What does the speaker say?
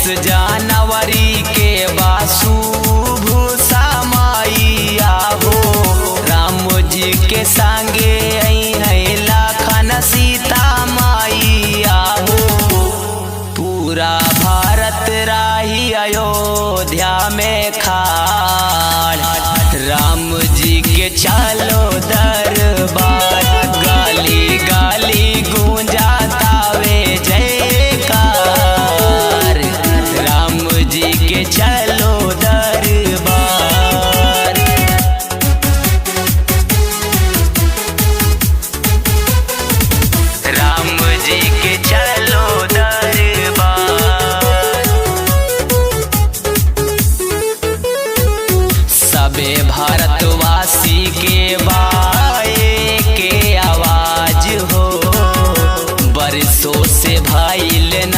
जनवरी के शुभ समैया हो। राम जी के संगे है लखन सीता मैया हो। पूरा भारत राही अयोध्या में खाड़, राम जी के चलो